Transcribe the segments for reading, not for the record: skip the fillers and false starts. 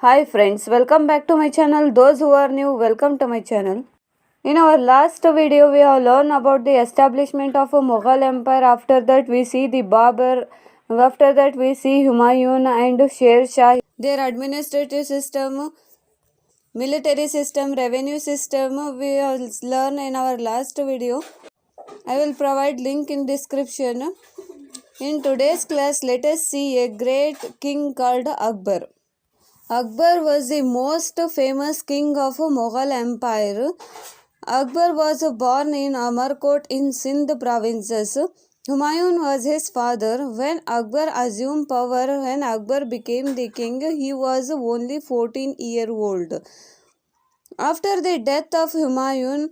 Hi friends, welcome back to my channel. Those who are new, welcome to my channel. In our last video, we have learned about the establishment of a Mughal empire. After that, we see the Babur. After that, we see Humayun and Sher Shah. Their administrative system, military system, revenue system, we will learn in our last video. I will provide link in description. In today's class, let us see a great king called Akbar. Akbar was the most famous king of Mughal Empire. Akbar was born in Amarkot in Sindh provinces. Humayun was his father. When Akbar assumed power, when Akbar became the king, he was only 14-year-old. After the death of Humayun,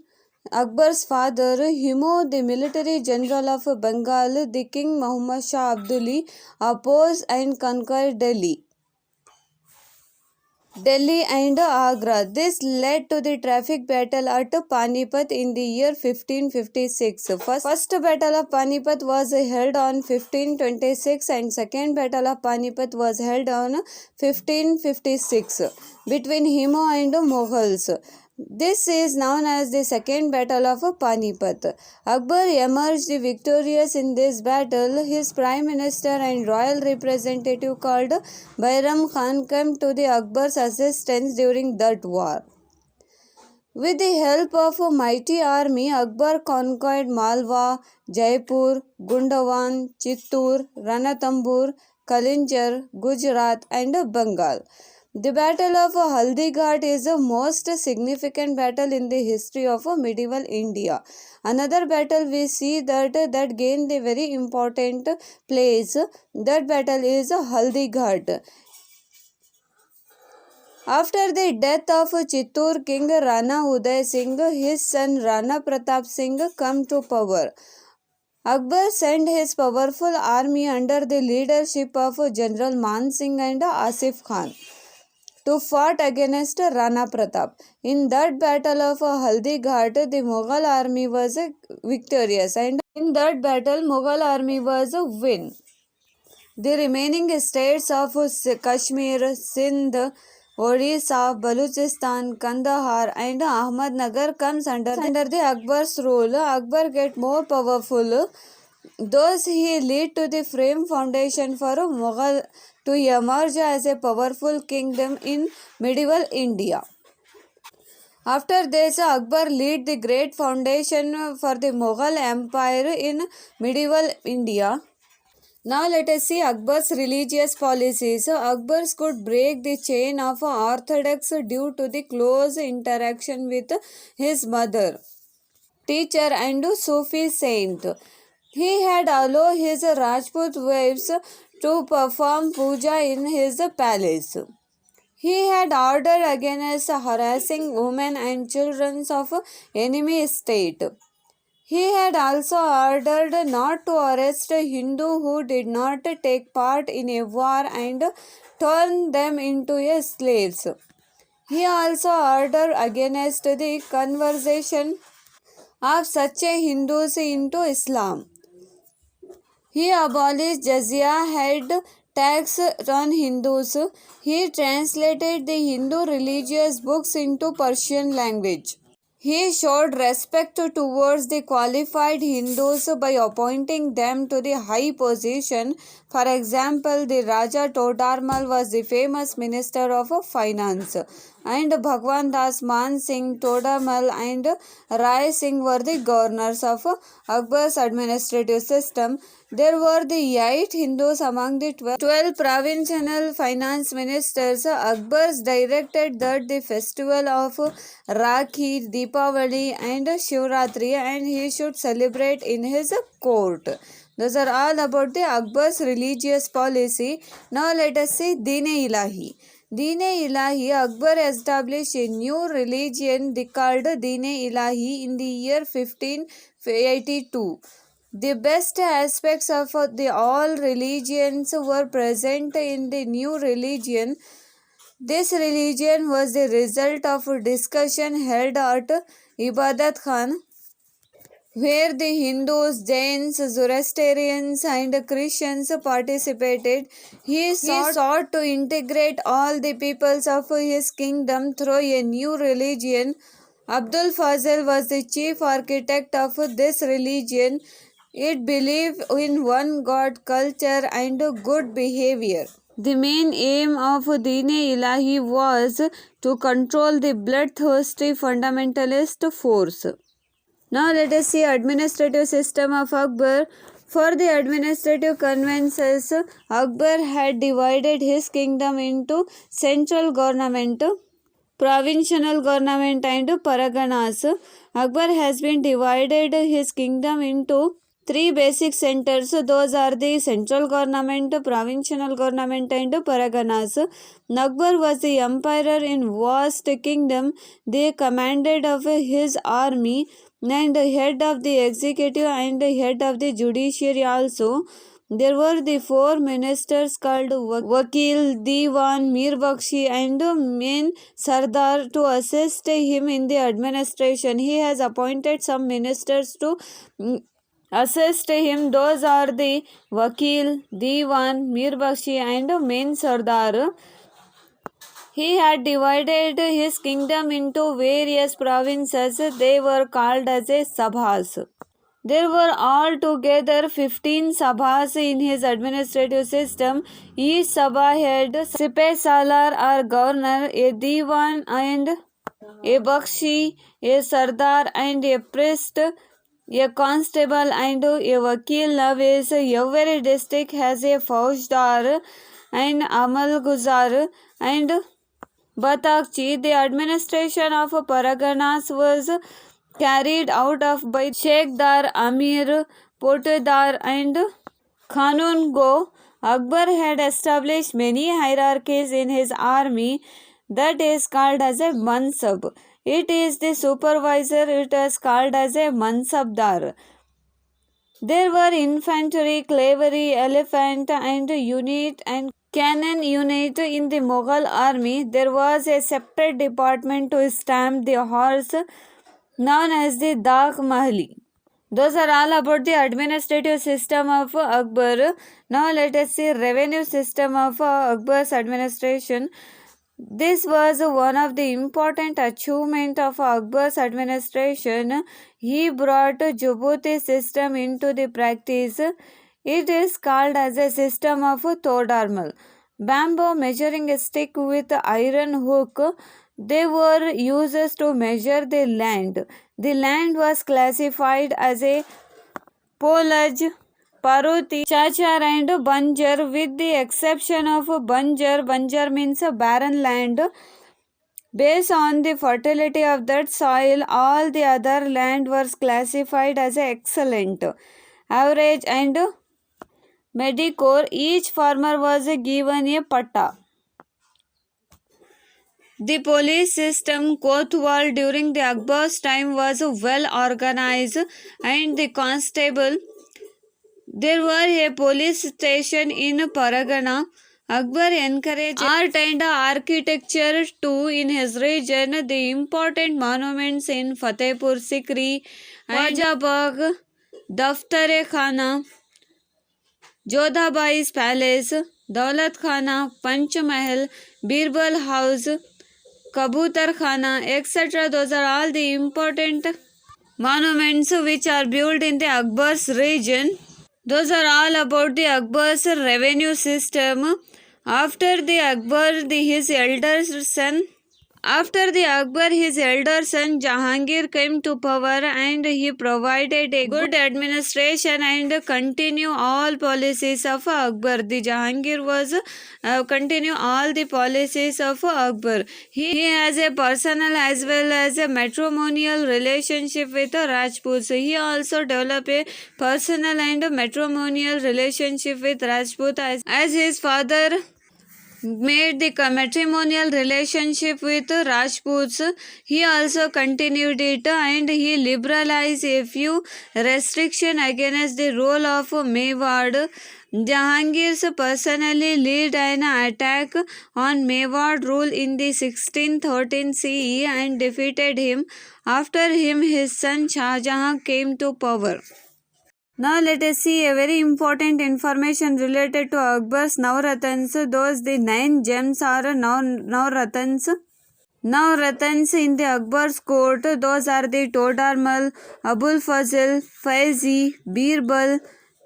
Akbar's father, Humo, the military general of Bengal, the king Muhammad Shah Abduli, opposed and conquered Delhi and Agra. This led to the traffic battle at Panipat in the year 1556. First battle of Panipat was held on 1526 and second battle of Panipat was held on 1556 between Himo and Mughals. This is known as the Second Battle of Panipat. Akbar emerged victorious in this battle. His prime minister and royal representative called Bairam Khan came to the Akbar's assistance during that war. With the help of a mighty army, Akbar conquered Malwa, Jaipur, Gundawan, Chittur, Ranatambur, Kalinjar, Gujarat and Bengal. The Battle of Haldighat is the most significant battle in the history of medieval India. Another battle we see that gained a very important place. That battle is Haldighat. After the death of Chittur King Rana Uday Singh, his son Rana Pratap Singh came to power. Akbar sent his powerful army under the leadership of General Man Singh and Asif Khan to fight against Rana Pratap. In that battle of Haldighat, the Mughal army was victorious, and in that battle Mughal army was a win. The remaining states of Kashmir, Sindh, Odisha, Baluchistan, Kandahar and Ahmednagar comes under the Akbar's rule. Akbar get more powerful. Thus he lead to the firm foundation for Mughal to emerge as a powerful kingdom in medieval India. After this, Akbar lead the great foundation for the Mughal Empire in medieval India. Now let us see Akbar's religious policies. Akbar could break the chain of orthodox due to the close interaction with his mother, teacher and Sufi saint. He had allowed his Rajput wives to perform puja in his palace. He had ordered against harassing women and children of enemy state. He had also ordered not to arrest a Hindu who did not take part in a war and turn them into slaves. He also ordered against the conversion of such a Hindus into Islam. He abolished jizya, head tax on Hindus. He translated the Hindu religious books into Persian language. He showed respect towards the qualified Hindus by appointing them to the high position. For example, the Raja Todarmal was the famous minister of finance, and Bhagwan Das Man Singh Todarmal and Rai Singh were the governors of Akbar's administrative system. There were the 8 Hindus among the 12 provincial finance ministers. Akbar directed that the festival of Rakhi, Deepavali and Shivratri and he should celebrate in his court. Those are all about the Akbar's religious policy. Now let us see Deen-e Ilahi. Deen-e Ilahi, Akbar established a new religion called Deen-e Ilahi in the year 1582. The best aspects of the all religions were present in the new religion. This religion was the result of a discussion held at Ibadat Khan. where the Hindus, Jains, Zoroastrians, and Christians participated. He sought to integrate all the peoples of his kingdom through a new religion. Abdul Fazil was the chief architect of this religion. It believed in one God, culture, and good behavior. The main aim of Deen-e-Ilahi was to control the bloodthirsty fundamentalist force. Now let us see administrative system of Akbar. For the administrative conveyances, Akbar had divided his kingdom into central government, provincial government, and paraganas. Akbar has been divided his kingdom into three basic centers. Those are the central government, provincial government, and paraganas. Akbar was the emperor in vast kingdom. They commanded of his army and head of the executive and head of the judiciary also. There were the four ministers called Wakil, Diwan, Mir Bakshi, and main Sardar to assist him in the administration. He has appointed some ministers to assist him. Those are the Wakil, Diwan, Mir Bakshi, and main Sardar. He had divided his kingdom into various provinces. They were called as a sabhas. There were altogether 15 sabhas in his administrative system. Each sabha had Sipeh Salar or governor, a diwan and a bakshi, a sardar and a priest, a constable and a vakil. Nowadays, every district has a faujdar and amalguzar and Batakchi. The administration of Paraganas was carried out of by Sheikhdar, Amir, Potedar, and Khanun Go. Akbar had established many hierarchies in his army. That is called as a mansab. It is the supervisor. It is called as a mansabdar. There were infantry, cavalry, elephant, and unit and cannon unit in the Mughal army. There was a separate department to stamp the horse known as the Dak Mahali. Those are all about the administrative system of Akbar. Now let us see revenue system of Akbar's administration. This was one of the important achievements of Akbar's administration. He brought Jubuti system into the practice. It is called as a system of Todarmal. Bamboo measuring stick with iron hook. They were used to measure the land. The land was classified as a Polaj, Paruti, Chachar and Banjar with the exception of Banjar. Banjar means a barren land. Based on the fertility of that soil, all the other land was classified as excellent, average and mediocre. Each farmer was given a patta. The police system, Kotwal, during the Akbar's time was well organized and the constable. There were a police station in Paragana. Akbar encouraged art and architecture too in his region. The important monuments in Fatehpur Sikri, Wajabagh, Daftare Khana, Jodhabai's palace, Daulat Khana, Panch Mahal, Birbal House, Kabutar Khana, etc. Those are all the important monuments which are built in the Akbar's region. Those are all about the Akbar's revenue system. After the Akbar, his elder son Jahangir came to power and he provided a good administration and continue all policies of Akbar. The Jahangir was continue all the policies of Akbar. He has a personal as well as a matrimonial relationship with the Rajputs. He also developed a personal and matrimonial relationship with Rajput as his father made the matrimonial relationship with Rajputs. He also continued it and he liberalized a few restrictions against the rule of Mewad. Jahangir personally led an attack on Mewar rule in the 1613 CE and defeated him. After him, his son Shah Jahan came to power. Now let us see a very important information related to Akbar's Navratans. Those the 9 gems are Navratans. Navratans in the Akbar's court, those are the Todarmal, Abul Fazl, Faizi, Birbal,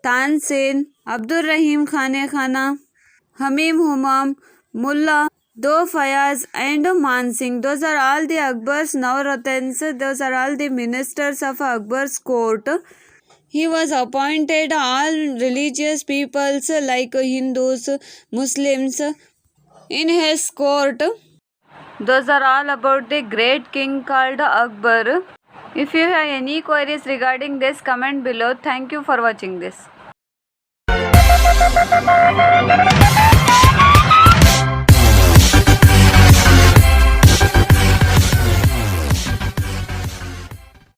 Tansen, Abdur Rahim Khane Khana, Hamim Humam, Mullah, Do Fayaz and Man Singh. Those are all the Akbar's Navratans. Those are all the ministers of Akbar's court. He was appointed all religious peoples like Hindus, Muslims in his court. Those are all about the great king called Akbar. If you have any queries regarding this, comment below. Thank you for watching this.